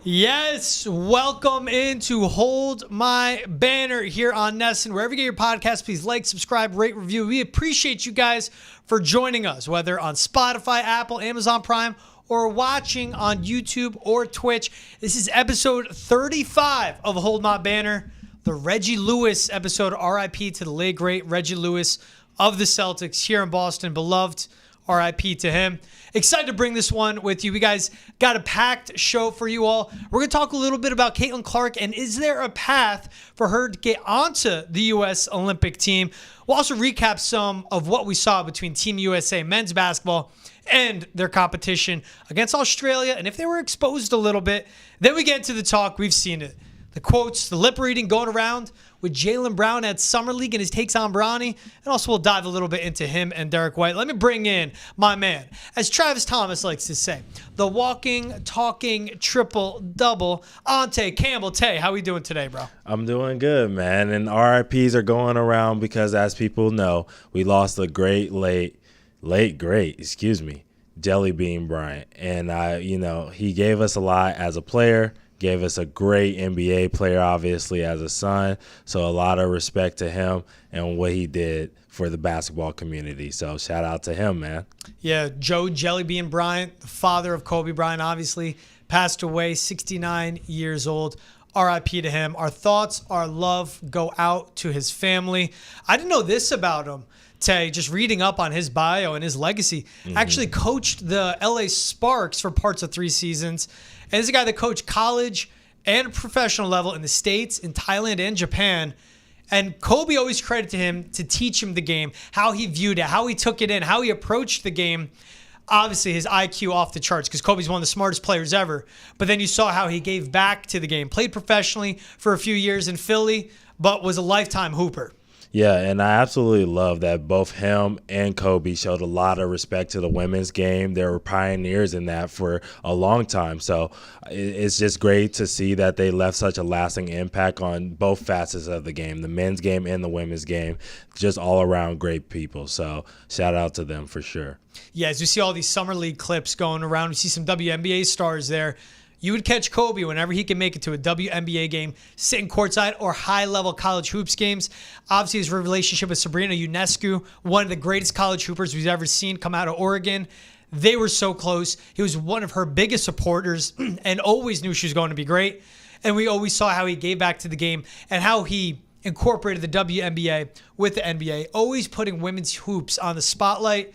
Yes, welcome into Hold My Banner here on Nesson. Wherever you get your podcast, please like, subscribe, rate, review. We appreciate you guys for joining us, whether on Spotify, Apple, Amazon Prime, or watching on YouTube or Twitch. This is episode 35 of Hold My Banner, the Reggie Lewis episode. RIP to the late, great Reggie Lewis of the Celtics here in Boston. Beloved, RIP to him. Excited to bring this one with you. We guys got a packed show for you all. We're going to talk a little bit about Caitlin Clark and is there a path for her to get onto the U.S. Olympic team. We'll also recap some of what we saw between Team USA men's basketball and their competition against Australia. And if they were exposed a little bit, then we get into the talk. We've seen it. The quotes, the lip reading going around with Jaylen Brown at Summer League and his takes on Bronny. And also we'll dive a little bit into him and Derek White. Let me bring in my man, as Travis Thomas likes to say, the walking, talking, triple-double, Ante Campbell. Tay, how we doing today, bro? I'm doing good, man. And RIPs are going around because, as people know, we lost a great, Jelly Bean Bryant. And, he gave us a lot as a player. Gave us a great NBA player, obviously, as a son. So a lot of respect to him and what he did for the basketball community. So shout out to him, man. Yeah, Joe Jellybean Bryant, the father of Kobe Bryant, obviously, passed away, 69 years old. RIP to him. Our thoughts, our love go out to his family. I didn't know this about him. Tay, just reading up on his bio and his legacy, actually coached the LA Sparks for parts of 3 seasons. And this is a guy that coached college and professional level in the States, in Thailand, and Japan. And Kobe always credited him to teach him the game, how he viewed it, how he took it in, how he approached the game. Obviously, his IQ off the charts because Kobe's one of the smartest players ever. But then you saw how he gave back to the game, played professionally for a few years in Philly, but was a lifetime hooper. Yeah, and I absolutely love that both him and Kobe showed a lot of respect to the women's game. They were pioneers in that for a long time. So it's just great to see that they left such a lasting impact on both facets of the game, the men's game and the women's game. Just all around great people. So shout out to them for sure. Yeah, as we see all these Summer League clips going around, we see some WNBA stars there. You would catch Kobe whenever he can make it to a WNBA game, sitting courtside, or high-level college hoops games. Obviously, his relationship with Sabrina Ionescu, one of the greatest college hoopers we've ever seen come out of Oregon. They were so close. He was one of her biggest supporters and always knew she was going to be great. And we always saw how he gave back to the game and how he incorporated the WNBA with the NBA, always putting women's hoops on the spotlight.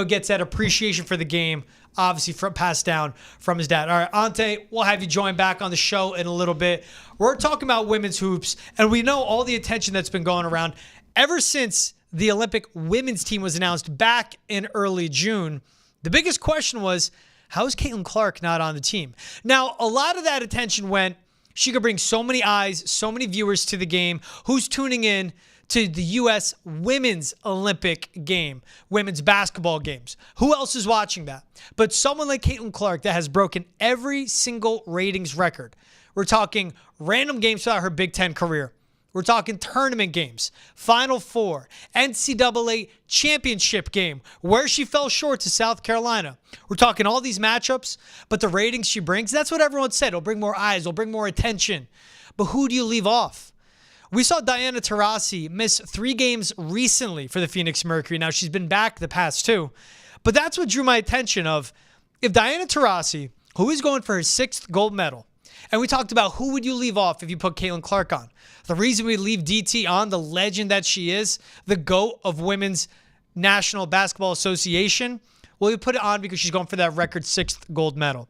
Gets that appreciation for the game, obviously passed down from his dad. All right, Ante, we'll have you join back on the show in a little bit. We're talking about women's hoops, and we know all the attention that's been going around ever since the Olympic women's team was announced back in early June. The biggest question was, how is Caitlin Clark not on the team? Now, a lot of that attention went, she could bring so many eyes, so many viewers to the game. Who's tuning in to the U.S. women's Olympic game, women's basketball games? Who else is watching that? But someone like Caitlin Clark that has broken every single ratings record. We're talking random games throughout her Big Ten career. We're talking tournament games, Final Four, NCAA championship game, where she fell short to South Carolina. We're talking all these matchups, but the ratings she brings, that's what everyone said. It'll bring more eyes, it'll bring more attention. But who do you leave off? We saw Diana Taurasi miss 3 games recently for the Phoenix Mercury. Now, she's been back the past 2. But that's what drew my attention of, if Diana Taurasi, who is going for her 6th gold medal, and we talked about who would you leave off if you put Caitlin Clark on. The reason we leave DT on, the legend that she is, the GOAT of Women's National Basketball Association, well, we put it on because she's going for that record 6th gold medal.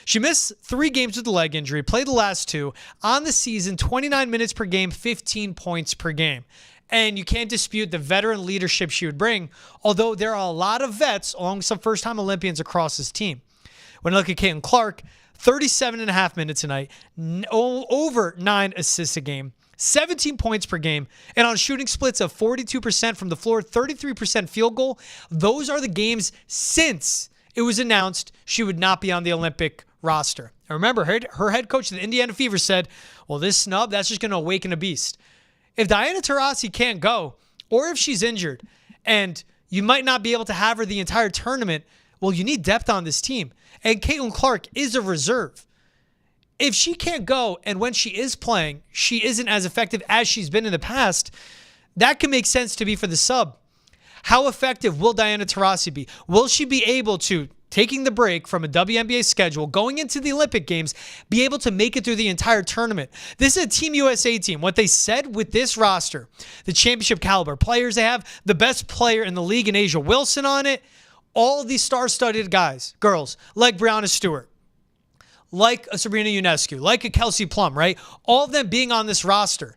She missed 3 games with a leg injury, played the last 2. On the season, 29 minutes per game, 15 points per game. And you can't dispute the veteran leadership she would bring, although there are a lot of vets along with some first-time Olympians across this team. When I look at Caitlin Clark, 37.5 minutes a night, over 9 assists a game, 17 points per game, and on shooting splits of 42% from the floor, 33% field goal. Those are the games since it was announced she would not be on the Olympic roster. And remember, her head coach of the Indiana Fever said, well, this snub, that's just going to awaken a beast. If Diana Taurasi can't go, or if she's injured, and you might not be able to have her the entire tournament, well, you need depth on this team. And Caitlin Clark is a reserve. if she can't go, and when she is playing, she isn't as effective as she's been in the past, that can make sense to be for the sub. How effective will Diana Taurasi be? Will she be able to, taking the break from a WNBA schedule, going into the Olympic Games, be able to make it through the entire tournament? This is a Team USA team. What they said with this roster, the championship caliber players they have, the best player in the league in Asia Wilson on it, all these star-studded guys, girls, like Brianna Stewart, like a Sabrina Ionescu, like a Kelsey Plum, right? All of them being on this roster.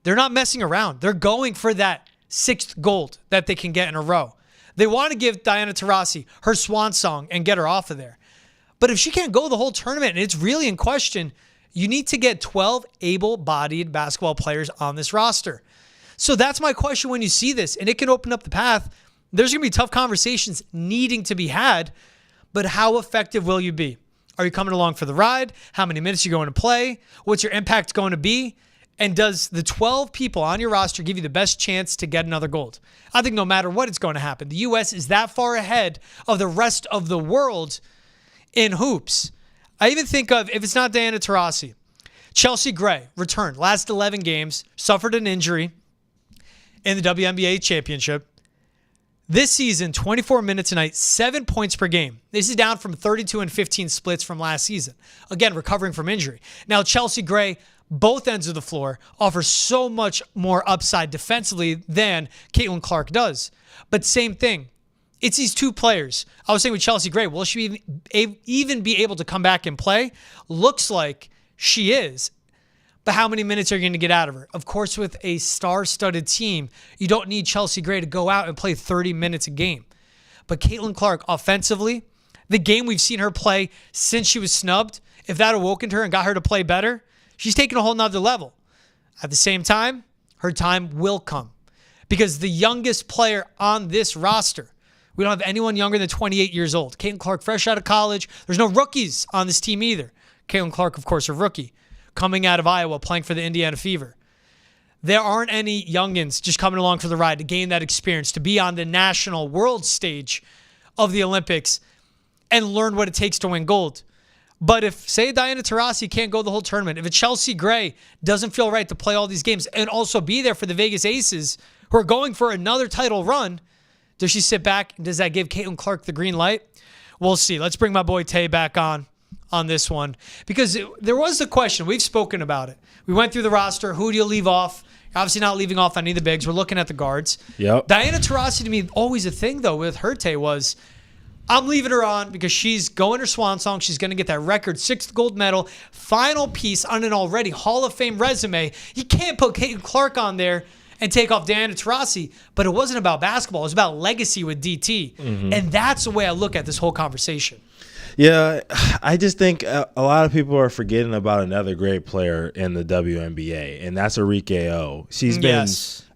They're not messing around. They're going for that 6th gold that they can get in a row. They want to give Diana Taurasi her swan song and get her off of there. But if she can't go the whole tournament and it's really in question, you need to get 12 able-bodied basketball players on this roster. So that's my question when you see this, and it can open up the path. There's going to be tough conversations needing to be had, but how effective will you be? Are you coming along for the ride? How many minutes are you going to play? What's your impact going to be? And does the 12 people on your roster give you the best chance to get another gold? I think no matter what, it's going to happen. The U.S. is that far ahead of the rest of the world in hoops. I even think of, if it's not Diana Taurasi, Chelsea Gray returned last 11 games, suffered an injury in the WNBA championship. This season, 24 minutes a night, 7 points per game. This is down from 32 and 15 splits from last season. Again, recovering from injury. Now, Chelsea Gray, both ends of the floor, offers so much more upside defensively than Caitlin Clark does. But same thing. It's these two players. I was saying with Chelsea Gray, will she even be able to come back and play? Looks like she is. But how many minutes are you going to get out of her? Of course, with a star-studded team, you don't need Chelsea Gray to go out and play 30 minutes a game. But Caitlin Clark, offensively, the game we've seen her play since she was snubbed, if that awokened her and got her to play better, she's taking a whole nother level. At the same time, her time will come. Because the youngest player on this roster, we don't have anyone younger than 28 years old. Caitlin Clark, fresh out of college. There's no rookies on this team either. Caitlin Clark, of course, a rookie, coming out of Iowa, playing for the Indiana Fever. There aren't any youngins just coming along for the ride to gain that experience, to be on the national world stage of the Olympics and learn what it takes to win gold. But if, say, Diana Taurasi can't go the whole tournament, if a Chelsea Gray doesn't feel right to play all these games and also be there for the Vegas Aces who are going for another title run, does she sit back and does that give Caitlin Clark the green light? We'll see. Let's bring my boy Tay back on this one, because there was a question. We've spoken about it. We went through the roster. Who do you leave off? You're obviously not leaving off any of the bigs. We're looking at the guards. Yep. Diana Taurasi, to me, always a thing, though, with her, Tay, was I'm leaving her on because she's going her swan song. She's going to get that record 6th gold medal, final piece on an already Hall of Fame resume. You can't put Caitlin Clark on there and take off Diana Taurasi, but it wasn't about basketball. It was about legacy with DT. Mm-hmm. And that's the way I look at this whole conversation. Yeah, I just think a lot of people are forgetting about another great player in the WNBA, and that's Arike O. She's been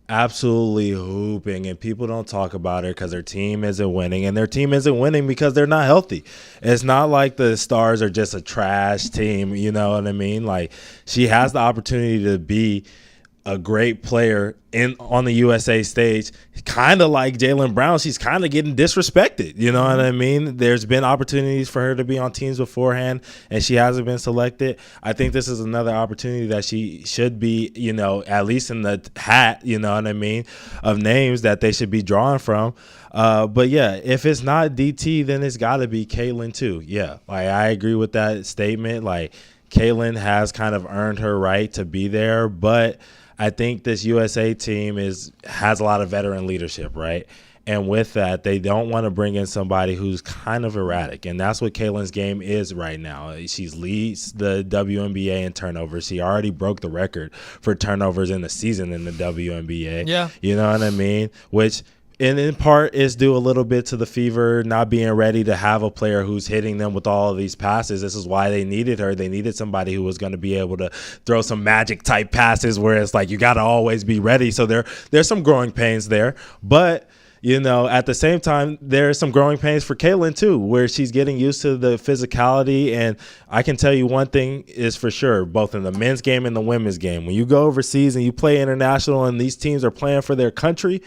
absolutely hooping, and people don't talk about her because their team isn't winning, and their team isn't winning because they're not healthy. It's not like the Stars are just a trash team, you know what I mean? Like, she has the opportunity to be a great player on the USA stage, kind of like Jaylen Brown. She's kind of getting disrespected. You know what I mean? There's been opportunities for her to be on teams beforehand, and she hasn't been selected. I think this is another opportunity that she should be, you know, at least in the hat, you know what I mean, of names that they should be drawing from. But yeah, if it's not DT, then it's got to be Caitlin too. Yeah, like, I agree with that statement. Like, Caitlin has kind of earned her right to be there, but I think this USA team has a lot of veteran leadership, right? And with that, they don't want to bring in somebody who's kind of erratic. And that's what Caitlin's game is right now. She leads the WNBA in turnovers. She already broke the record for turnovers in the season in the WNBA. Yeah. You know what I mean? Which in part is due a little bit to the Fever not being ready to have a player who's hitting them with all of these passes. This is why they needed her. They needed somebody who was going to be able to throw some magic type passes where it's like you got to always be ready. So there's some growing pains there. But at the same time, there are some growing pains for Caitlin too, where she's getting used to the physicality. And I can tell you one thing is for sure, both in the men's game and the women's game, when you go overseas and you play international and these teams are playing for their country,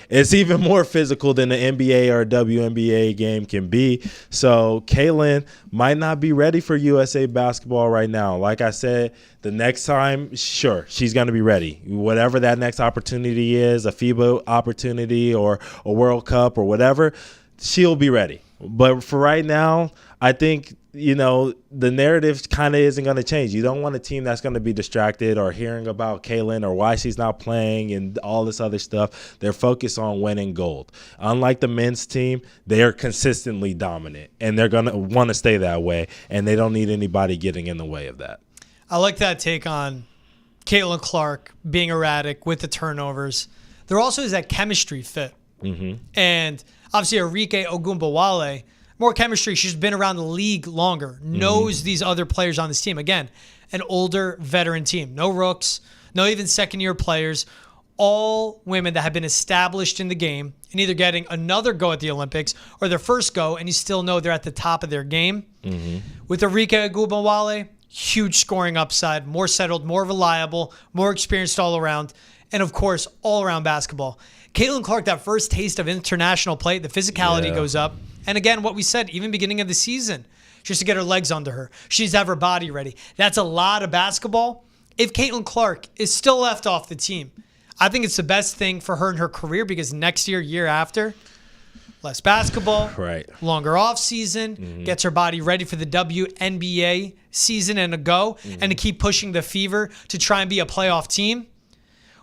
it's even more physical than the NBA or WNBA game can be. So Caitlin might not be ready for USA basketball right now. Like I said, the next time, sure, she's going to be ready. Whatever that next opportunity is, a FIBA opportunity or a World Cup or whatever, she'll be ready. But for right now, I think, the narrative kind of isn't going to change. You don't want a team that's going to be distracted or hearing about Caitlin or why she's not playing and all this other stuff. They're focused on winning gold. Unlike the men's team, they are consistently dominant, and they're going to want to stay that way, and they don't need anybody getting in the way of that. I like that take on Caitlin Clark being erratic with the turnovers. There also is that chemistry fit. Mm-hmm. And obviously Arike Ogunbowale, more chemistry. She's been around the league longer, knows these other players on this team. Again, an older veteran team. No rooks, no even second-year players. All women that have been established in the game and either getting another go at the Olympics or their first go, and you still know they're at the top of their game. Mm-hmm. With Arike Ogunbowale, huge scoring upside, more settled, more reliable, more experienced all around, and of course, all around basketball. Caitlin Clark, that first taste of international play, the physicality goes up. And again, what we said, even beginning of the season, just to get her legs under her. She needs to have her body ready. That's a lot of basketball. If Caitlin Clark is still left off the team, I think it's the best thing for her in her career because next year after, less basketball, longer off season, gets her body ready for the WNBA season and a go, and to keep pushing the fever to try and be a playoff team.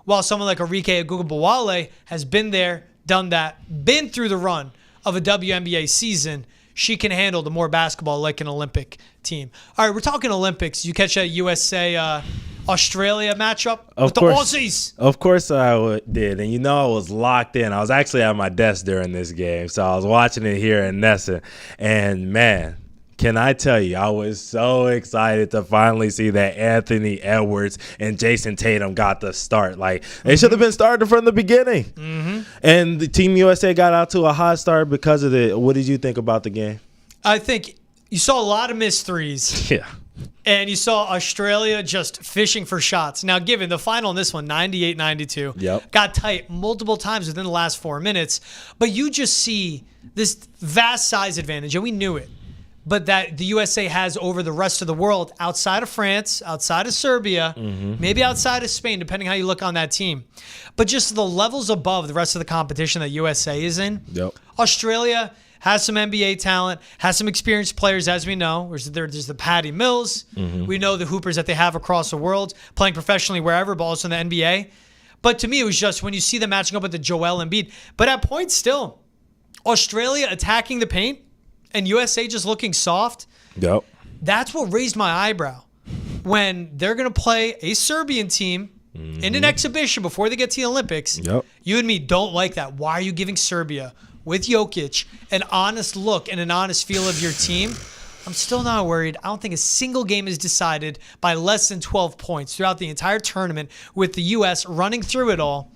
While someone like Arike Ogunbowale has been there, done that, been through the run of a WNBA season, she can handle the more basketball like an Olympic team. All right, we're talking Olympics. You catch a USA Australia matchup with the Aussies? Of course I did. And I was locked in. I was actually at my desk during this game. So I was watching it here in Nessa. And, man, can I tell you, I was so excited to finally see that Anthony Edwards and Jason Tatum got the start. Like, they should have been starting from the beginning. Mm-hmm. And the Team USA got out to a hot start because of it. What did you think about the game? I think you saw a lot of missed threes. Yeah. And you saw Australia just fishing for shots. Now, given the final in this one, 98-92, got tight multiple times within the last 4 minutes. But you just see this vast size advantage, and we knew it. But that the USA has over the rest of the world outside of France, outside of Serbia, maybe outside of Spain, depending how you look on that team. But just the levels above the rest of the competition that USA is in. Australia has some NBA talent, has some experienced players, as we know. There's the Patty Mills. We know the hoopers that they have across the world, playing professionally wherever, but also in the NBA. But to me, it was just when you see them matching up with the Joel Embiid. But at points still, Australia attacking the paint, and USA just looking soft, that's what raised my eyebrow. When they're going to play a Serbian team in an exhibition before they get to the Olympics, you and me don't like that. Why are you giving Serbia, with Jokic, an honest look and an honest feel of your team? I'm still not worried. I don't think a single game is decided by less than 12 points throughout the entire tournament with the U.S. running through it all.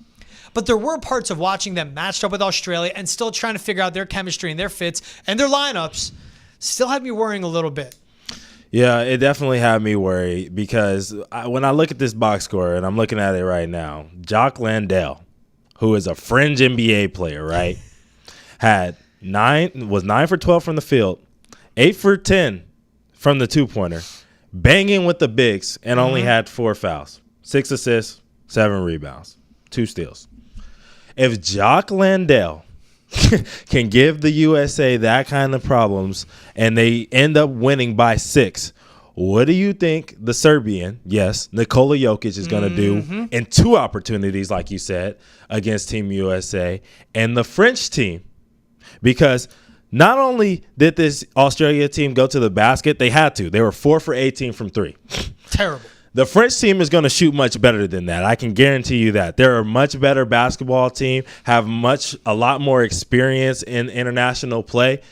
But there were parts of watching them matched up with Australia and still trying to figure out their chemistry and their fits and their lineups still had me worrying a little bit. Yeah, it definitely had me worried because when I look at this box score, and I'm looking at it right now, Jock Landale, who is a fringe NBA player, right, was 9 for 12 from the field, 8 for 10 from the two-pointer, banging with the bigs, and only had 4 fouls, 6 assists, 7 rebounds, 2 steals. If Jock Landale can give the USA that kind of problems and they end up winning by 6, what do you think the Serbian, Nikola Jokic, is going to do in 2 opportunities, like you said, against Team USA and the French team? Because not only did this Australia team go to the basket, they had to. They were 4 for 18 from 3. Terrible. The French team is going to shoot much better than that. I can guarantee you that. They're a much better basketball team, have a lot more experience in international play.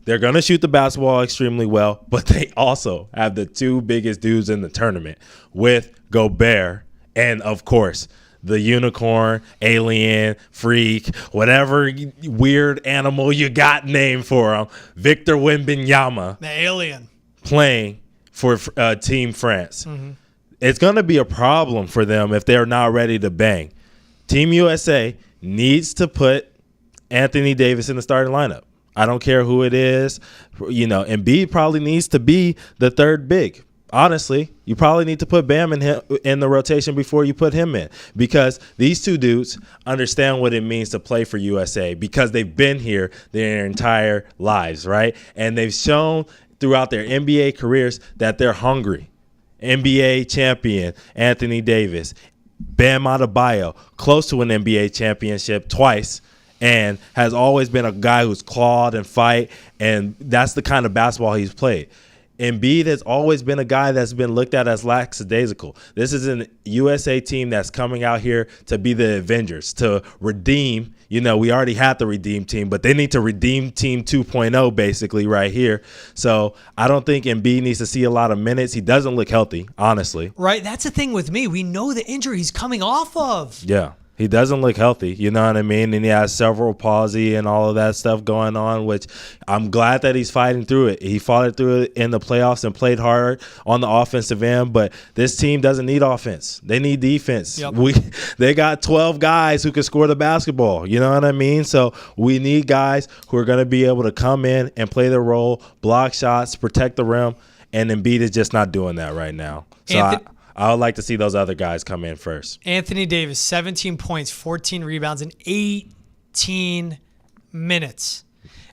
They're going to shoot the basketball extremely well, but they also have the 2 biggest dudes in the tournament with Gobert and, of course, the unicorn, alien, freak, whatever weird animal you got named for him, Victor Wembanyama, the alien, playing for Team France. It's going to be a problem for them if they're not ready to bang. Team USA needs to put Anthony Davis in the starting lineup. I don't care who it is. Embiid probably needs to be the third big. Honestly, you probably need to put Bam in the rotation before you put him in, because these two dudes understand what it means to play for USA, because they've been here their entire lives, right? And they've shown throughout their NBA careers that they're hungry. NBA champion Anthony Davis, Bam Adebayo, close to an NBA championship twice, and has always been a guy who's clawed and fight, and that's the kind of basketball he's played. Embiid has always been a guy that's been looked at as lackadaisical. This is an USA team that's coming out here to be the Avengers, to redeem. We already had the redeem team, but they need to redeem team 2.0 basically right here. So I don't think Embiid needs to see a lot of minutes. He doesn't look healthy, honestly. Right, that's the thing with me. We know the injury he's coming off of. Yeah. He doesn't look healthy, you know what I mean? And he has cerebral palsy and all of that stuff going on, which I'm glad that he's fighting through it. He fought it through it in the playoffs and played hard on the offensive end, but this team doesn't need offense. They need defense. Yep. They got 12 guys who can score the basketball, you know what I mean? So we need guys who are going to be able to come in and play their role, block shots, protect the rim, and Embiid is just not doing that right now. So I would like to see those other guys come in first. Anthony Davis, 17 points, 14 rebounds in 18 minutes.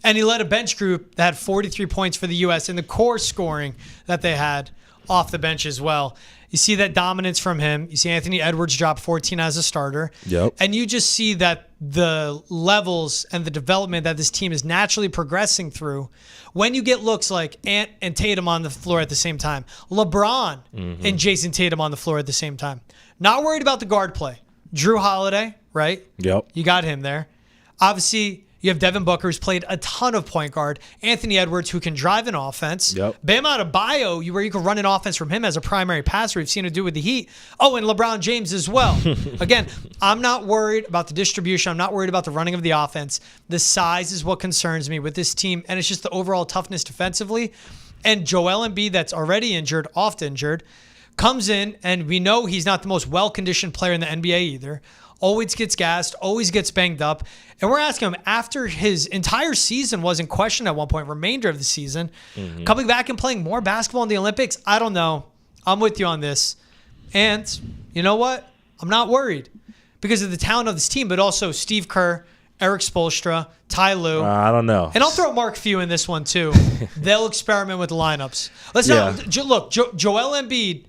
And he led a bench group that had 43 points for the U.S. in the core scoring that they had off the bench as well. You see that dominance from him. You see Anthony Edwards drop 14 as a starter. Yep. And you just see that the levels and the development that this team is naturally progressing through when you get looks like Ant and Tatum on the floor at the same time. LeBron and Jason Tatum on the floor at the same time. Not worried about the guard play. Drew Holiday, right? Yep. You got him there. Obviously, you have Devin Booker, who's played a ton of point guard. Anthony Edwards, who can drive an offense. Yep. Bam Adebayo, where you can run an offense from him as a primary passer. We've seen him do with the Heat. Oh, and LeBron James as well. Again, I'm not worried about the distribution. I'm not worried about the running of the offense. The size is what concerns me with this team, and it's just the overall toughness defensively. And Joel Embiid, that's already injured, oft injured, comes in, and we know he's not the most well-conditioned player in the NBA either. Always gets gassed, always gets banged up. And we're asking him, after his entire season was in question at one point, remainder of the season, coming back and playing more basketball in the Olympics, I don't know. I'm with you on this. And you know what? I'm not worried because of the talent of this team, but also Steve Kerr, Eric Spoelstra, Ty Lue. I don't know. And I'll throw Mark Few in this one too. They'll experiment with the lineups. Look, Joel Embiid,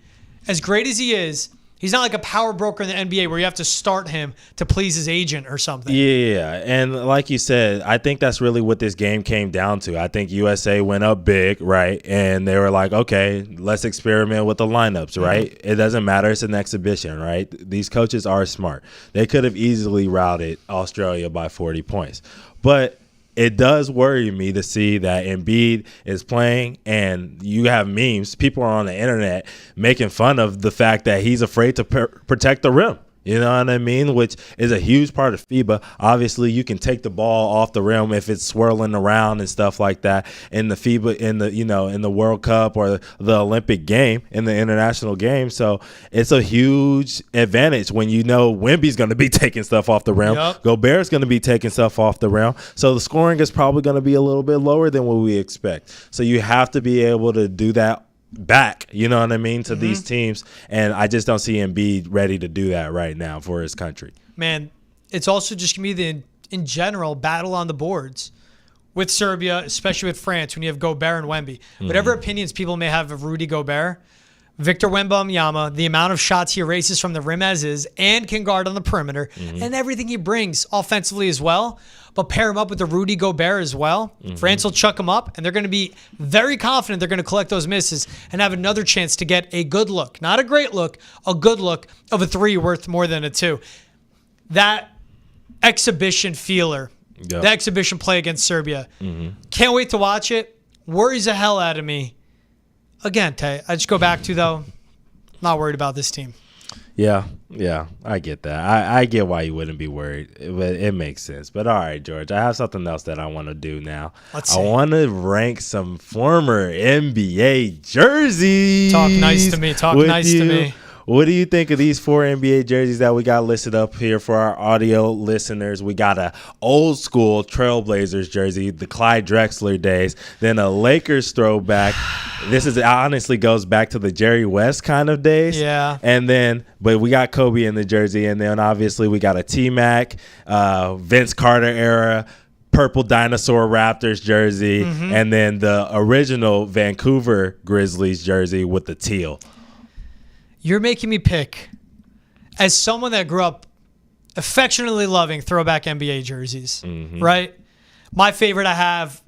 as great as he is, he's not like a power broker in the NBA where you have to start him to please his agent or something. Yeah, and like you said, I think that's really what this game came down to. I think USA went up big, right? And they were like, okay, let's experiment with the lineups, right? It doesn't matter. It's an exhibition, right? These coaches are smart. They could have easily routed Australia by 40 points. But it does worry me to see that Embiid is playing, and you have memes. People are on the internet making fun of the fact that he's afraid to protect the rim. You know what I mean? Which is a huge part of FIBA. Obviously, you can take the ball off the rim if it's swirling around and stuff like that in the FIBA, in the World Cup or the Olympic game, in the international game. So it's a huge advantage when you know Wemby's going to be taking stuff off the rim. Yep. Gobert's going to be taking stuff off the rim. So the scoring is probably going to be a little bit lower than what we expect. So you have to be able to do that back, you know what I mean, to these teams. And I just don't see Embiid ready to do that right now for his country. Man, it's also just going to be in general, battle on the boards with Serbia, especially with France, when you have Gobert and Wemby. Whatever opinions people may have of Rudy Gobert, Victor Wembanyama, the amount of shots he erases from the rim as is and can guard on the perimeter, and everything he brings offensively as well. But pair him up with the Rudy Gobert as well. France will chuck him up, and they're going to be very confident they're going to collect those misses and have another chance to get a good look. Not a great look, a good look of a three worth more than a two. That exhibition feeler, the exhibition play against Serbia. Can't wait to watch it. Worries the hell out of me. Again, Tay, I just go back to, though, not worried about this team. Yeah, I get that. I get why you wouldn't be worried, but it makes sense. But all right, George, I have something else that I want to do now. Let's see. I want to rank some former NBA jerseys. Talk nice to me. Talk nice to me. What do you think of these 4 NBA jerseys that we got listed up here for our audio listeners? We got a old school Trailblazers jersey, the Clyde Drexler days, then a Lakers throwback. This is honestly goes back to the Jerry West kind of days. Yeah. And then, but we got Kobe in the jersey, and then obviously we got a T-Mac, Vince Carter era, purple dinosaur Raptors jersey, and then the original Vancouver Grizzlies jersey with the teal. You're making me pick, as someone that grew up affectionately loving throwback NBA jerseys, right? My favorite, I have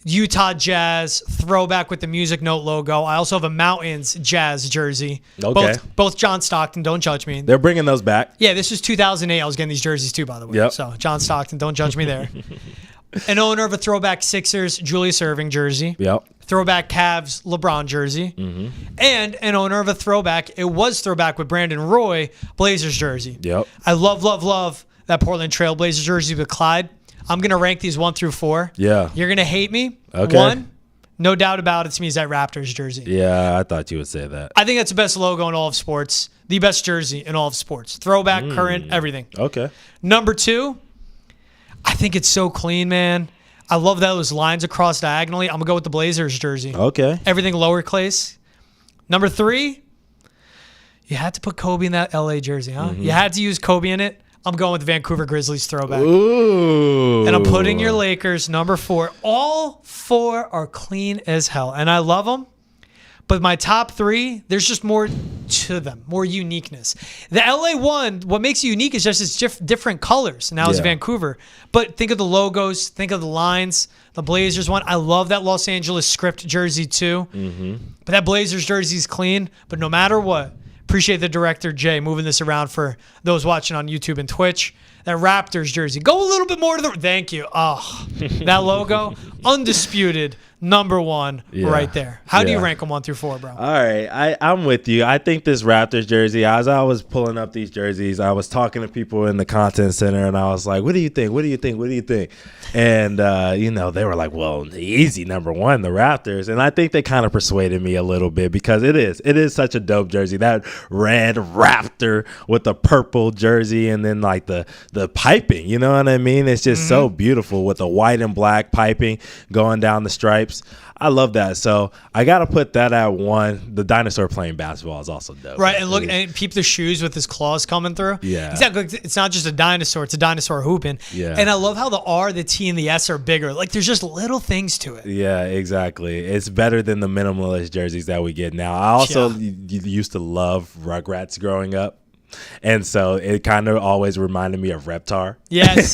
Utah Jazz throwback with the Music Note logo. I also have a Mountains Jazz jersey. Okay. Both John Stockton. Don't judge me. They're bringing those back. Yeah, this was 2008. I was getting these jerseys too, by the way. Yep. So John Stockton, don't judge me there. An owner of a throwback Sixers Julius Erving jersey. Yep. Throwback Cavs LeBron jersey. And an owner of a throwback, it was throwback with Brandon Roy, Blazers jersey. Yep. I love that Portland Trail Blazers jersey with Clyde. I'm going to rank these 1 through 4. Yeah. You're going to hate me. Okay. 1, no doubt about it, to me, is that Raptors jersey. Yeah, I thought you would say that. I think that's the best logo in all of sports. The best jersey in all of sports. Throwback, current, everything. Okay. Number 2, I think it's so clean, man. I love those lines across diagonally. I'm going to go with the Blazers jersey. Okay. Everything lowercase. Number 3, you had to put Kobe in that LA jersey, huh? You had to use Kobe in it. I'm going with the Vancouver Grizzlies throwback. Ooh. And I'm putting your Lakers, number 4. All 4 are clean as hell, and I love them. But my top 3, there's just more to them, more uniqueness. The LA one, what makes it unique is just its different colors. Now it's Vancouver. But think of the logos, think of the lines. The Blazers one, I love that Los Angeles script jersey too. But that Blazers jersey is clean. But no matter what, appreciate the director, Jay, moving this around for those watching on YouTube and Twitch. That Raptors jersey, go a little bit more to the... Thank you. Oh, that logo, undisputed. Number 1 right there. How do you rank them 1 through 4, bro? All right. I'm with you. I think this Raptors jersey, as I was pulling up these jerseys, I was talking to people in the content center, and I was like, what do you think? What do you think? What do you think? And, they were like, well, easy, number 1, the Raptors. And I think they kind of persuaded me a little bit because it is such a dope jersey. That red Raptor with the purple jersey and then like the piping, you know what I mean? It's just so beautiful with the white and black piping going down the stripes. I love that. So I got to put that at 1. The dinosaur playing basketball is also dope. Right, and look, and peep the shoes with his claws coming through. Yeah. Exactly. It's not just a dinosaur. It's a dinosaur hooping. Yeah. And I love how the R, the T, and the S are bigger. Like, there's just little things to it. Yeah, exactly. It's better than the minimalist jerseys that we get now. I also used to love Rugrats growing up. And so it kind of always reminded me of Reptar. Yes.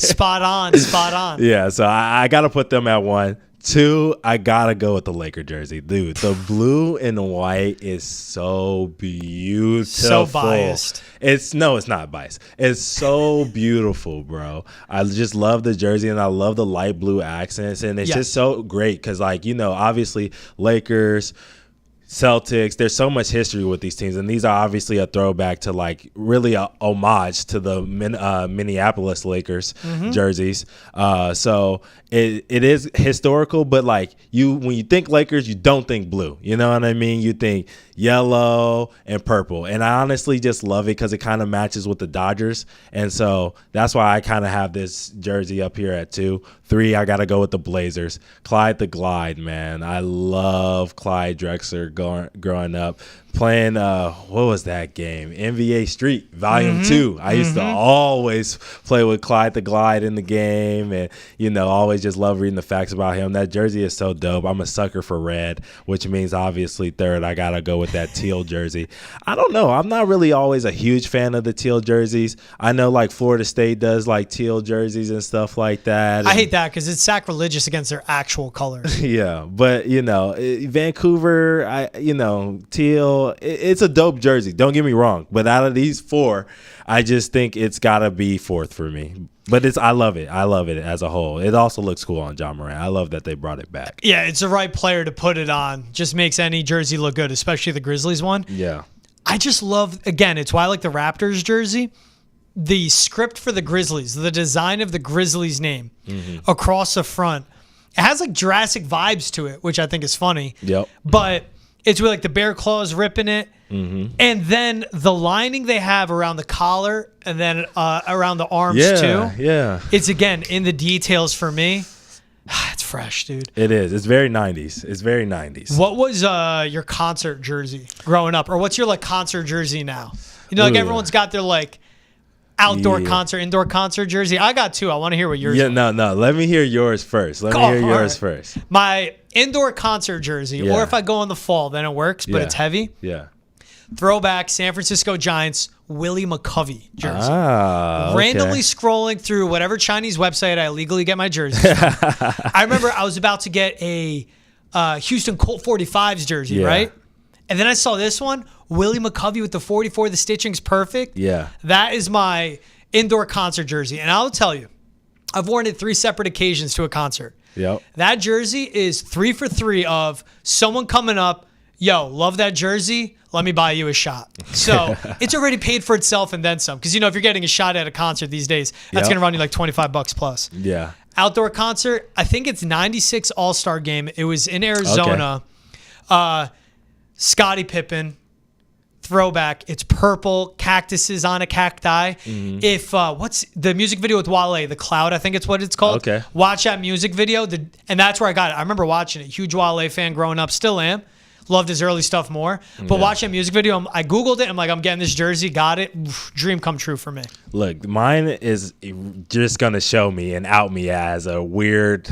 Spot on. Yeah, so I got to put them at 1. 2, I got to go with the Laker jersey. Dude, the blue and white is so beautiful. So biased. It's not biased. It's so beautiful, bro. I just love the jersey, and I love the light blue accents. And it's just so great because, obviously Lakers, Celtics, there's so much history with these teams, and these are obviously a throwback to really a homage to the Minneapolis Lakers jerseys. So it is historical, but when you think Lakers, you don't think blue. You know what I mean? You think yellow and purple, and I honestly just love it because it kind of matches with the Dodgers, and so that's why I kind of have this jersey up here at 2. 3, I gotta go with the Blazers. Clyde the Glide, man. I love Clyde Drexler growing up. Playing, what was that game? NBA Street, Volume 2. I used to always play with Clyde the Glide in the game and, always just love reading the facts about him. That jersey is so dope. I'm a sucker for red, which means obviously 3rd, I got to go with that teal jersey. I don't know. I'm not really always a huge fan of the teal jerseys. I know Florida State does teal jerseys and stuff like that. I hate that because it's sacrilegious against their actual colors. Yeah, but, Vancouver, teal, it's a dope jersey. Don't get me wrong. But out of these 4, I just think it's got to be 4th for me. But I love it. I love it as a whole. It also looks cool on John Morant. I love that they brought it back. Yeah, it's the right player to put it on. Just makes any jersey look good, especially the Grizzlies one. Yeah. I just love, again, it's why I like the Raptors jersey. The script for the Grizzlies, the design of the Grizzlies name across the front. It has like Jurassic vibes to it, which I think is funny. Yep. But it's with like the bear claws ripping it. And then the lining they have around the collar and then around the arms too. Yeah. It's, again, in the details for me. It's fresh, dude. It is. It's very 90s. It's very 90s. What was your concert jersey growing up? Or what's your like concert jersey now? You know, like everyone's got their like outdoor concert, indoor concert jersey. I got two. I want to hear what yours is. No. Let me hear yours first. First. My indoor concert jersey, or if I go in the fall, then it works, but it's heavy. Yeah. Throwback San Francisco Giants Willie McCovey jersey. Ah, okay. Randomly scrolling through whatever Chinese website I illegally get my jerseys from. I remember I was about to get a Houston Colt 45s jersey, right? And then I saw this one, Willie McCovey with the 44. The stitching's perfect. Yeah. That is my indoor concert jersey. And I'll tell you, I've worn it 3 separate occasions to a concert. Yep. That jersey is 3 for 3 of someone coming up, yo, love that jersey, let me buy you a shot. So it's already paid for itself and then some. Because, you know, if you're getting a shot at a concert these days, that's going to run you like $25 plus. Yeah. Outdoor concert, I think it's 96 All-Star Game. It was in Arizona. Scottie Pippen, throwback. It's purple, cactuses on a cacti. If what's the music video with Wale, The Cloud, I think it's what it's called. Okay. Watch that music video, and that's where I got it. I remember watching it. Huge Wale fan growing up, still am. Loved his early stuff more. But watching that music video, I Googled it. I'm like, I'm getting this jersey. Got it. Dream come true for me. Look, mine is just going to show me and out me as a weird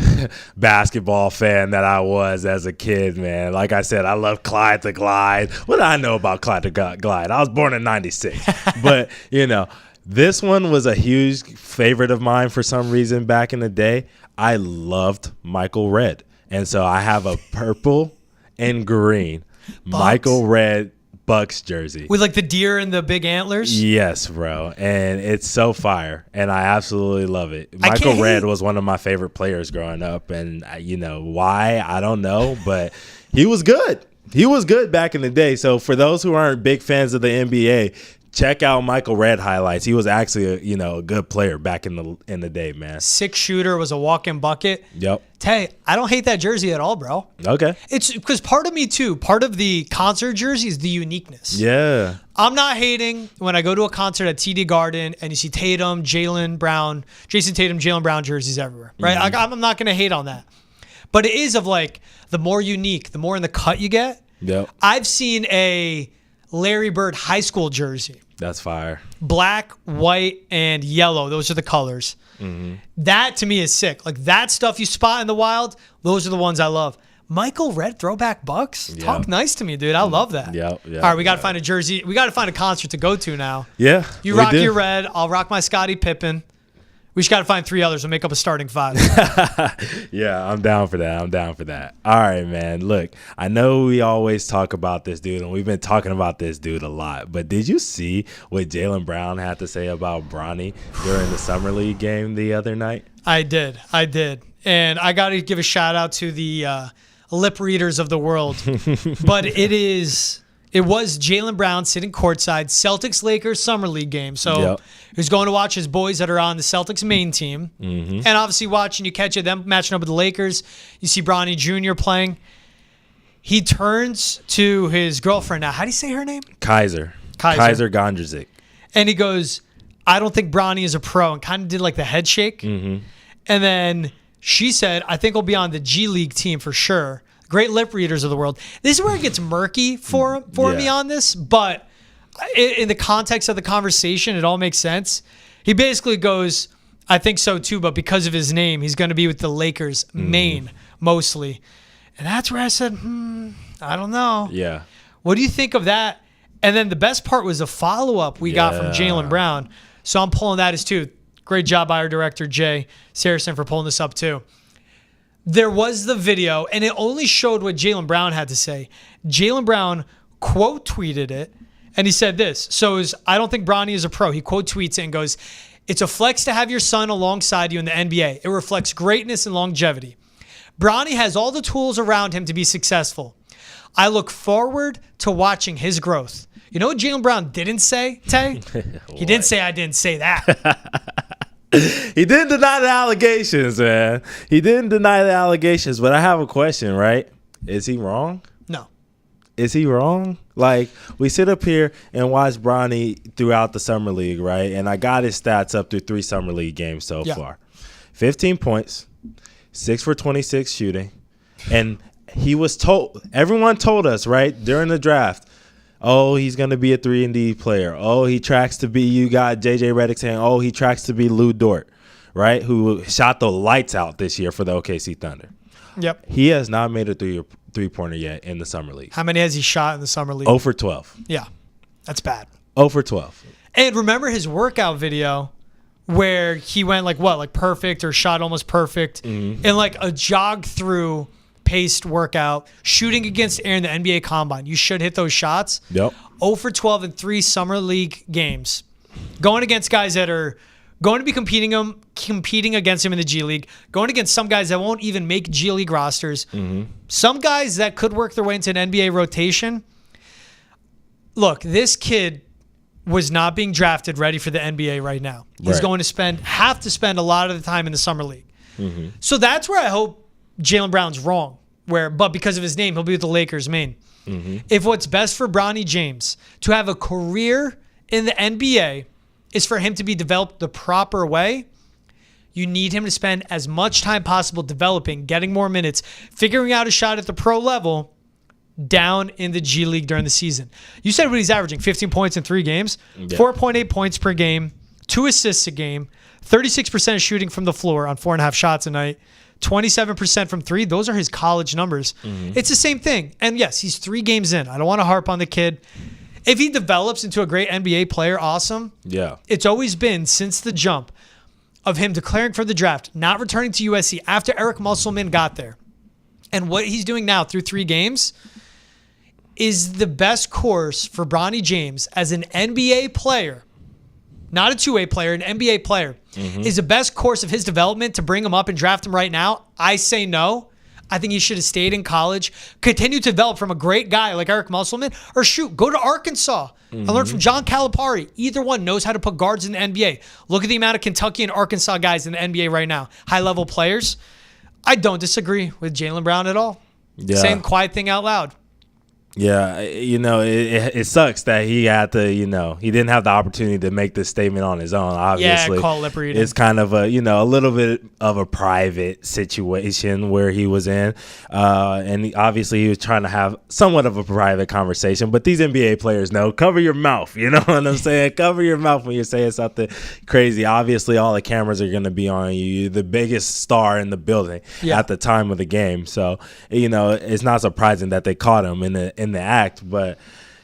basketball fan that I was as a kid, man. Like I said, I love Clyde the Glide. What do I know about Clyde the Glide? I was born in 96. But, you know, this one was a huge favorite of mine for some reason back in the day. I loved Michael Redd. And so I have a purple and green Michael Redd Bucks jersey with like the deer and the big antlers. Yes, bro, and it's so fire, and I absolutely love it. Michael Redd was one of my favorite players growing up, and you know why, I don't know, but he was good. He was good back in the day. So for those who aren't big fans of the NBA, check out Michael Redd highlights. He was actually a good player back in the day, man. 6 shooter, was a walk-in bucket. Yep. Hey, I don't hate that jersey at all, bro. Okay. It's because part of me too, part of the concert jersey is the uniqueness. Yeah. I'm not hating when I go to a concert at TD Garden and you see Tatum, Jaylen Brown, Jason Tatum, Jaylen Brown jerseys everywhere, right? I'm not going to hate on that. But it is of like the more unique, the more in the cut you get. Yep. I've seen a Larry Bird high school jersey. That's fire. Black, white, and yellow. Those are the colors. That to me is sick. Like that stuff you spot in the wild, those are the ones I love. Michael Redd throwback Bucks? Yep. Talk nice to me, dude. I love that. Yep. All right, we got to find a jersey. We got to find a concert to go to now. Yeah. You rock your Red. I'll rock my Scottie Pippen. We just got to find 3 others and make up a starting 5. Yeah, I'm down for that. All right, man. Look, I know we always talk about this dude, and we've been talking about this dude a lot, but did you see what Jaylen Brown had to say about Bronny during the Summer League game the other night? I did. And I got to give a shout out to the lip readers of the world. But it was Jaylen Brown sitting courtside, Celtics-Lakers Summer League game. So he was going to watch his boys that are on the Celtics main team. And obviously watching, you catch them matching up with the Lakers. You see Bronny Jr. playing. He turns to his girlfriend now. How do you say her name? Kaiser Gondrzik. And he goes, I don't think Bronny is a pro, and kind of did like the head shake. And then she said, I think he'll be on the G League team for sure. Great lip readers of the world. This is where it gets murky for me on this, but in the context of the conversation, it all makes sense. He basically goes, I think so too, but because of his name, he's going to be with the Lakers main mostly. And that's where I said, I don't know. Yeah. What do you think of that? And then the best part was the follow-up we got from Jaylen Brown. So I'm pulling that as too. Great job by our director, Jay Saracen, for pulling this up too. There was the video, and it only showed what Jaylen Brown had to say. Jaylen Brown quote tweeted it, and he said this. So I don't think Bronny is a pro. He quote tweets it and goes, it's a flex to have your son alongside you in the NBA. It reflects greatness and longevity. Bronny has all the tools around him to be successful. I look forward to watching his growth. You know what Jaylen Brown didn't say, Tay? He didn't say, I didn't say that. He didn't deny the allegations, man. He didn't deny the allegations, but I have a question, right? Is he wrong? No. Is he wrong? Like, we sit up here and watch Bronny throughout the Summer League, right? And I got his stats up through 3 Summer League games so far. 15 points, 6 for 26 shooting. And he was told, everyone told us, right, during the draft, oh, he's going to be a 3-and-D player. Oh, he tracks to be, you got J.J. Redick saying, oh, he tracks to be Lou Dort, right, who shot the lights out this year for the OKC Thunder. Yep. He has not made a three-pointer yet in the Summer League. How many has he shot in the Summer League? 0 for 12. Yeah, that's bad. 0 for 12. And remember his workout video where he went like perfect or shot almost perfect in like a jog through paced workout, shooting against air in the NBA Combine. You should hit those shots. Yep. 0 for 12 in 3 Summer League games. Going against guys that are going to be competing against him in the G League, going against some guys that won't even make G League rosters, some guys that could work their way into an NBA rotation. Look, this kid was not being drafted ready for the NBA right now. He's going to have to spend a lot of the time in the Summer League. So that's where I hope Jaylen Brown's wrong. But because of his name, he'll be with the Lakers main. If what's best for Bronny James to have a career in the NBA is for him to be developed the proper way, you need him to spend as much time possible developing, getting more minutes, figuring out a shot at the pro level down in the G League during the season. You said what he's averaging, 15 points in 3 games, 4.8 points per game, 2 assists a game, 36% shooting from the floor on 4.5 shots a night, 27% from 3. Those are his college numbers. It's the same thing. And yes, he's 3 games in. I don't want to harp on the kid. If he develops into a great NBA player, awesome. Yeah. It's always been since the jump of him declaring for the draft, not returning to USC after Eric Musselman got there. And what he's doing now through 3 games is the best course for Bronny James as an NBA player, not a 2-way player, an NBA player, is the best course of his development to bring him up and draft him right now. I say no. I think he should have stayed in college, continue to develop from a great guy like Eric Musselman, or shoot, go to Arkansas and learn from John Calipari. Either one knows how to put guards in the NBA. Look at the amount of Kentucky and Arkansas guys in the NBA right now, high-level players. I don't disagree with Jaylen Brown at all. Saying quiet thing out loud. Yeah, it sucks that he had to, he didn't have the opportunity to make this statement on his own. Obviously, yeah, call lip reading. It's kind of a, a little bit of a private situation where he was in, and obviously he was trying to have somewhat of a private conversation. But these NBA players know, cover your mouth. You know what I'm saying? Cover your mouth when you're saying something crazy. Obviously, all the cameras are going to be on you. You're the biggest star in the building at the time of the game, so it's not surprising that they caught him in the act. But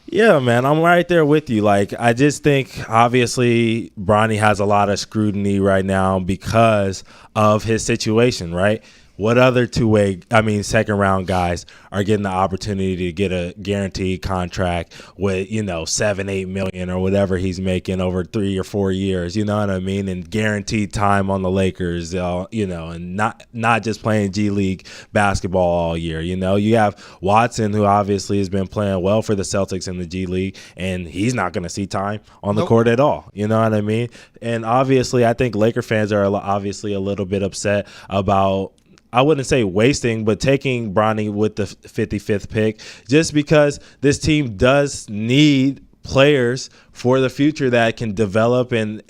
yeah, man, I'm right there with you. Like, I just think obviously Bronny has a lot of scrutiny right now because of his situation, right? What other second round guys are getting the opportunity to get a guaranteed contract with, $7-8 million or whatever he's making over 3 or 4 years, you know what I mean? And guaranteed time on the Lakers, and not just playing G League basketball all year. You have Watson, who obviously has been playing well for the Celtics in the G League, and he's not going to see time on the court at all. You know what I mean? And obviously, I think Laker fans are obviously a little bit upset about, I wouldn't say wasting, but taking Bronny with the 55th pick, just because this team does need players for the future that can develop and,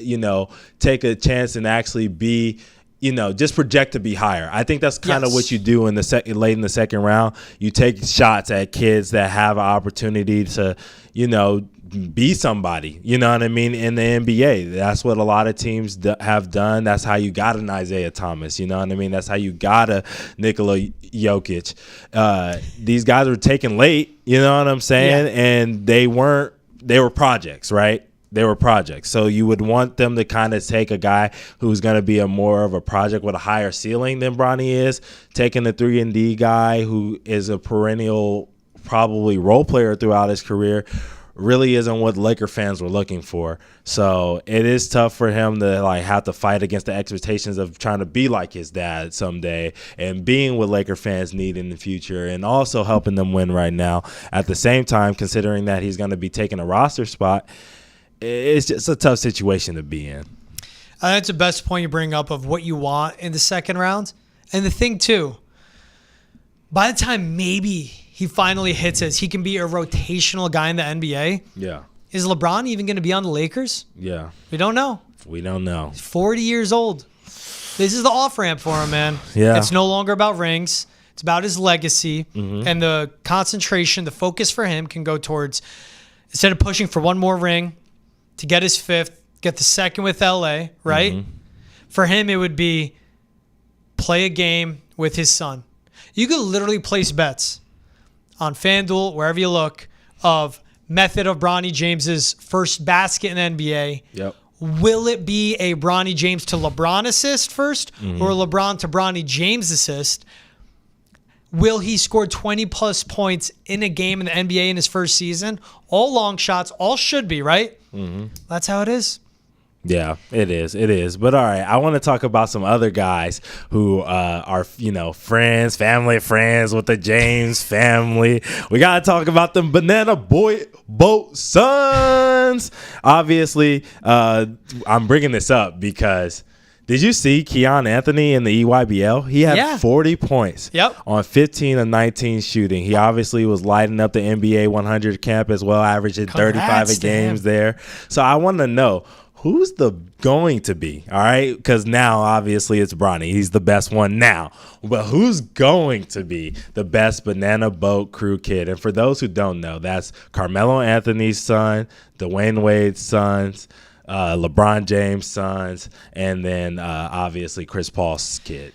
take a chance and actually be, just project to be higher. I think that's kind of what you do in the late in the second round. You take shots at kids that have an opportunity to, be somebody, you know what I mean, in the NBA. That's what a lot of teams have done. That's how you got an Isaiah Thomas, you know what I mean? That's how you got a Nikola Jokic. These guys were taken late, you know what I'm saying? Yeah. And they were projects, right? They were projects. So you would want them to kind of take a guy who's going to be a more of a project with a higher ceiling than Bronny is, taking the 3-and-D guy who is a perennial probably role player throughout his career, really isn't what Laker fans were looking for. So it is tough for him to like have to fight against the expectations of trying to be like his dad someday and being what Laker fans need in the future and also helping them win right now. At the same time, considering that he's going to be taking a roster spot, it's just a tough situation to be in. That's the best point you bring up of what you want in the second round. And the thing, too, by the time maybe he finally hits us, he can be a rotational guy in the NBA. Yeah. Is LeBron even going to be on the Lakers? Yeah. We don't know. We don't know. He's 40 years old. This is the off-ramp for him, man. Yeah. It's no longer about rings. It's about his legacy. And the concentration, the focus for him can go towards, instead of pushing for one more ring to get his fifth, get the second with LA, right? For him, it would be play a game with his son. You could literally place bets on FanDuel, wherever you look, of method of Bronny James's first basket in the NBA. Yep. Will it be a Bronny James to LeBron assist first or LeBron to Bronny James assist? Will he score 20-plus points in a game in the NBA in his first season? All long shots, all should be, right? That's how it is. Yeah, it is. It is. But all right, I want to talk about some other guys who are, friends with the James family. We got to talk about them Banana Boat Sons. Obviously, I'm bringing this up because did you see Keon Anthony in the EYBL? He had 40 points on 15 of 19 shooting. He obviously was lighting up the NBA 100 camp as well, averaging 35 games there. So I want to know, who's going to be, all right? Because now, obviously, it's Bronny. He's the best one now. But who's going to be the best Banana Boat Crew kid? And for those who don't know, that's Carmelo Anthony's son, Dwayne Wade's sons, LeBron James' sons, and then, obviously, Chris Paul's kid.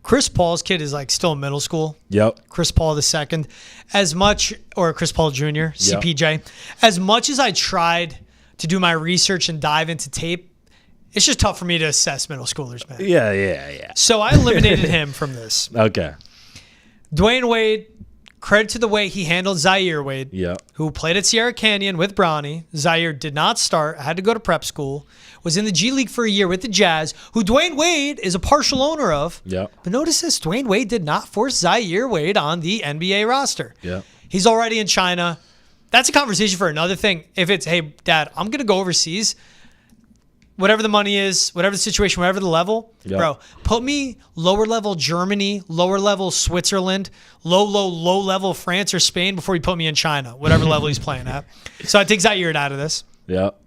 Chris Paul's kid is like still in middle school. Yep. Chris Paul the second. Or Chris Paul Jr., CPJ. As much as I tried to do my research and dive into tape, it's just tough for me to assess middle schoolers, man. Yeah. So I eliminated him from this. Okay. Dwayne Wade, credit to the way he handled Zaire Wade, who played at Sierra Canyon with Bronny. Zaire did not start, had to go to prep school, was in the G League for a year with the Jazz, who Dwayne Wade is a partial owner of. Yep. But notice this, Dwayne Wade did not force Zaire Wade on the NBA roster. Yep. He's already in China. That's a conversation for another thing. If it's, hey, Dad, I'm going to go overseas, whatever the money is, whatever the situation, whatever the level, bro, put me lower level Germany, lower level Switzerland, low level France or Spain before you put me in China, whatever level he's playing at. So I take Zaire out of this. Yep.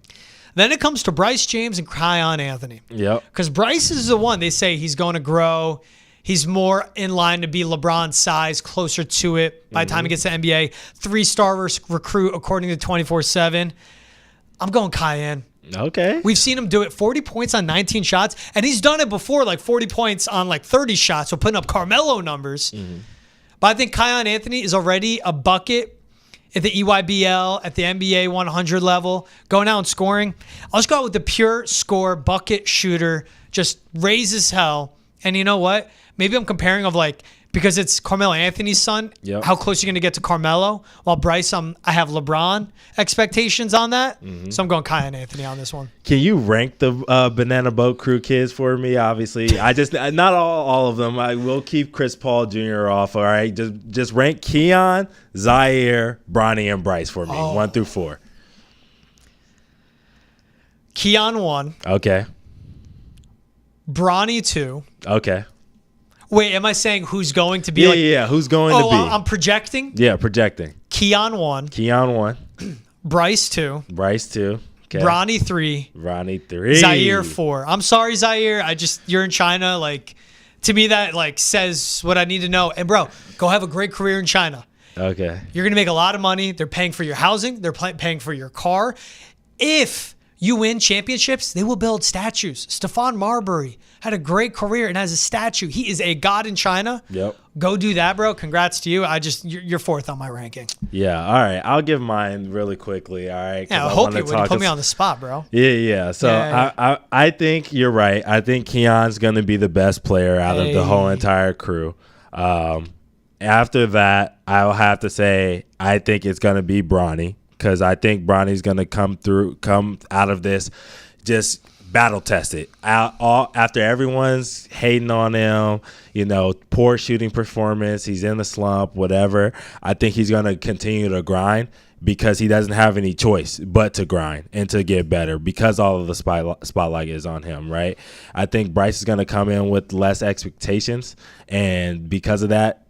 Then it comes to Bryce James and Keon Anthony. Yep. Because Bryce is the one they say he's going to grow. He's more in line to be LeBron's size, closer to it by the time he gets to the NBA. 3-star recruit, according to 24/7. I'm going Keon. Okay. We've seen him do it. 40 points on 19 shots, and he's done it before, like 40 points on like 30 shots, so putting up Carmelo numbers. But I think Keon Anthony is already a bucket at the EYBL, at the NBA 100 level, going out and scoring. I'll just go out with the pure score, bucket shooter, just raises hell. And you know what? Maybe I'm comparing of like, because it's Carmelo Anthony's son, how close you're going to get to Carmelo. While Bryce, I have LeBron expectations on that. So I'm going Keon Anthony on this one. Can you rank the Banana Boat Crew kids for me? Obviously, I just not all of them. I will keep Chris Paul Jr. off. All right, just rank Keon, Zaire, Bronny, and Bryce for me, 1 through 4. Keon 1. Okay. Bronny 2. Okay. Wait, am I saying who's going to be? Yeah. Who's going to be? I'm projecting. Yeah, projecting. Keon 1. Keon 1. Bryce 2. Bryce 2. Okay. Bronny 3. Bronny 3. Zaire 4. I'm sorry, Zaire. You're in China. Like, to me, that like says what I need to know. And bro, go have a great career in China. Okay. You're gonna make a lot of money. They're paying for your housing. They're paying for your car. If you win championships, they will build statues. Stephon Marbury had a great career and has a statue. He is a god in China. Yep. Go do that, bro. Congrats to you. You're 4th on my ranking. Yeah. All right. I'll give mine really quickly. All right. Yeah, I hope you wouldn't put me on the spot, bro. Yeah. So I think you're right. I think Keon's going to be the best player out of the whole entire crew. After that, I'll have to say I think it's going to be Bronny, because I think Bronny's going to come out of this just battle tested. After everyone's hating on him, poor shooting performance, he's in the slump, whatever. I think he's going to continue to grind, because he doesn't have any choice but to grind and to get better, because all of the spotlight is on him, right? I think Bryce is going to come in with less expectations, and because of that,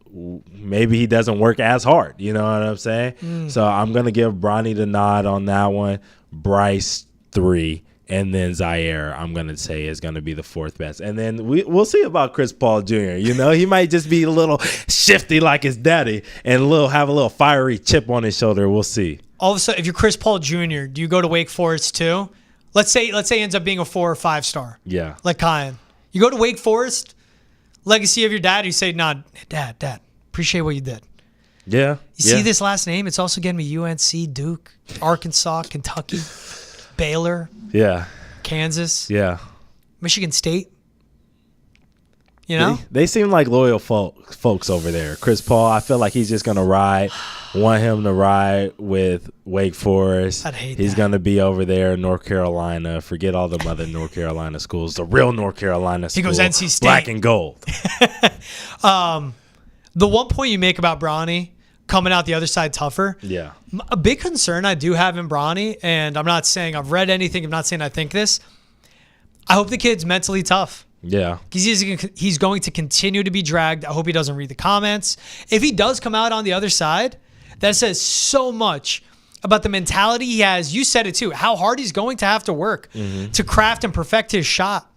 maybe he doesn't work as hard. You know what I'm saying? So I'm going to give Bronny the nod on that one. Bryce 3. And then Zaire, I'm going to say, is going to be the 4th best. And then we'll see about Chris Paul Jr. He might just be a little shifty like his daddy and have a little fiery chip on his shoulder. We'll see. All of a sudden, if you're Chris Paul Jr., do you go to Wake Forest too? Let's say he ends up being a 4 or 5 star. Yeah. Like Kyan. You go to Wake Forest, legacy of your dad, you say, nah, Dad, appreciate what you did. Yeah. You see this last name? It's also getting me UNC, Duke, Arkansas, Kentucky, Baylor. Yeah. Kansas. Yeah. Michigan State. They seem like loyal folks over there. Chris Paul, I feel like he's just going to want him to ride with Wake Forest. I'd hate He's that. going to be over there in North Carolina. Forget all the other North Carolina schools. The real North Carolina school. He goes NC State. Black and gold. The one point you make about Bronny coming out the other side tougher. Yeah. A big concern I do have in Bronny, and I'm not saying I've read anything, I'm not saying I think this. I hope the kid's mentally tough. Yeah. Because he's going to continue to be dragged. I hope he doesn't read the comments. If he does come out on the other side, that says so much about the mentality he has. You said it too, how hard he's going to have to work to craft and perfect his shot.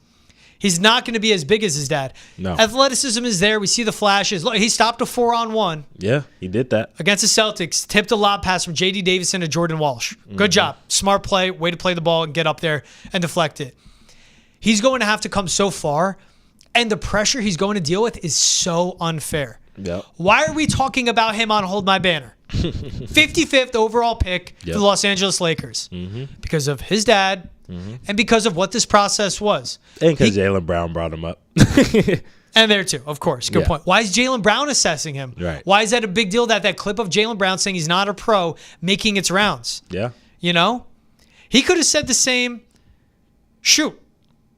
He's not going to be as big as his dad. No. Athleticism is there. We see the flashes. Look, he stopped a 4-on-1. Yeah, he did that. Against the Celtics, tipped a lob pass from J.D. Davison to Jordan Walsh. Good job. Smart play, way to play the ball and get up there and deflect it. He's going to have to come so far, and the pressure he's going to deal with is so unfair. Yep. Why are we talking about him on Hold My Banner? 55th overall pick for the Los Angeles Lakers. Because of his dad and because of what this process was. And because Jaylen Brown brought him up. And there too, of course. Good point. Why is Jaylen Brown assessing him? Right. Why is that a big deal, that clip of Jaylen Brown saying he's not a pro making its rounds? Yeah. He could have said the same. Shoot.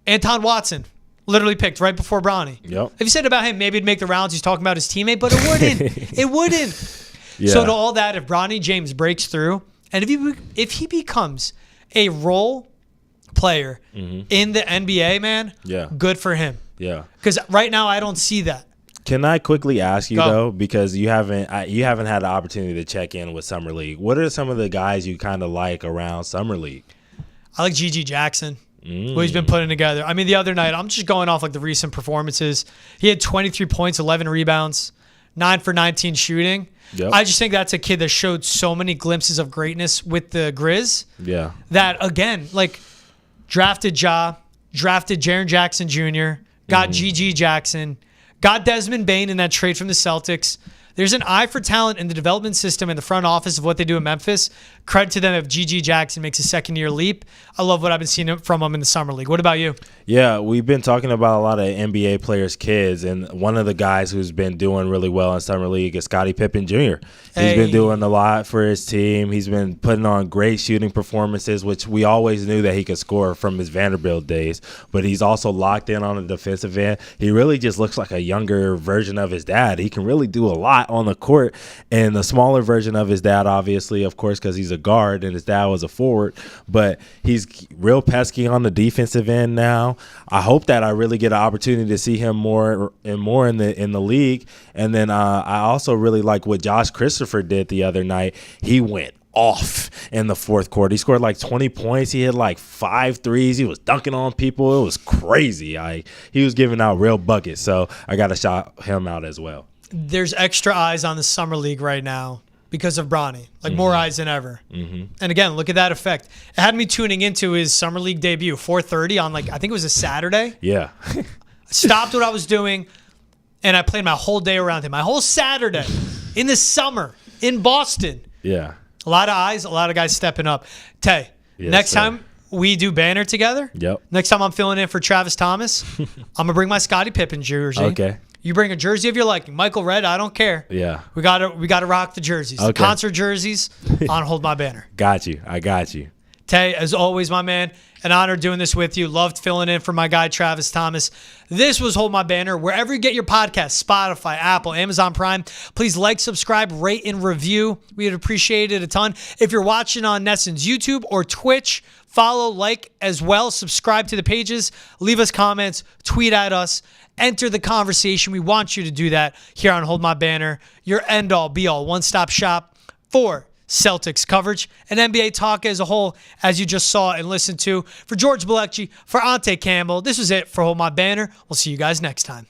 Anton Watson, literally picked right before Bronny. Yep. If you said about him, maybe it'd make the rounds. He's talking about his teammate, but it wouldn't. It wouldn't. Yeah. So to all that, if Bronny James breaks through, and if he becomes a role player in the NBA, man, good for him. Yeah. Because right now I don't see that. Can I quickly ask you though, because you haven't had the opportunity to check in with Summer League. What are some of the guys you kind of like around Summer League? I like G.G. Jackson. What he's been putting together. I mean, the other night, I'm just going off like the recent performances. He had 23 points, 11 rebounds, 9 for 19 shooting. Yep. I just think that's a kid that showed so many glimpses of greatness with the Grizz. Yeah. That, again, like drafted Jaren Jackson Jr., got G.G. Jackson, got Desmond Bane in that trade from the Celtics. There's an eye for talent in the development system and the front office of what they do in Memphis. Credit to them if G.G. Jackson makes a second-year leap. I love what I've been seeing from him in the Summer League. What about you? Yeah, we've been talking about a lot of NBA players' kids, and one of the guys who's been doing really well in Summer League is Scottie Pippen Jr. He's been doing a lot for his team. He's been putting on great shooting performances, which we always knew that he could score from his Vanderbilt days, but he's also locked in on the defensive end. He really just looks like a younger version of his dad. He can really do a lot on the court, and the smaller version of his dad, obviously, of course, because he's a guard and his dad was a forward, but he's real pesky on the defensive end now. I hope that I really get an opportunity to see him more and more in the league. And then I also really like what Josh Christopher did the other night. He went off in the fourth quarter. He scored like 20 points. He had like 5 threes. He was dunking on people. It was crazy. He was giving out real buckets. So I got to shout him out as well. There's extra eyes on the Summer League right now because of Bronny, like more eyes than ever. And again, look at that effect. It had me tuning into his Summer League debut, 4:30 on I think it was a Saturday. Yeah. I stopped what I was doing, and I played my whole day around him. My whole Saturday in the summer in Boston. Yeah. A lot of eyes, a lot of guys stepping up. Tay, next time we do banner together, next time I'm filling in for Travis Thomas, I'm going to bring my Scottie Pippen jersey. Okay. You bring a jersey of your liking. Michael Red, I don't care. Yeah. We gotta rock the jerseys. The Okay. concert jerseys on Hold My Banner. Got you. I got you. Tay, as always, my man, an honor doing this with you. Loved filling in for my guy, Travis Thomas. This was Hold My Banner. Wherever you get your podcasts, Spotify, Apple, Amazon Prime, please like, subscribe, rate, and review. We would appreciate it a ton. If you're watching on Nesson's YouTube or Twitch, follow, like as well, subscribe to the pages, leave us comments, tweet at us, enter the conversation. We want you to do that here on Hold My Banner, your end-all, be-all, one-stop shop for Celtics coverage and NBA talk as a whole, as you just saw and listened to. For George Bilecki, for Ante Campbell, this was it for Hold My Banner. We'll see you guys next time.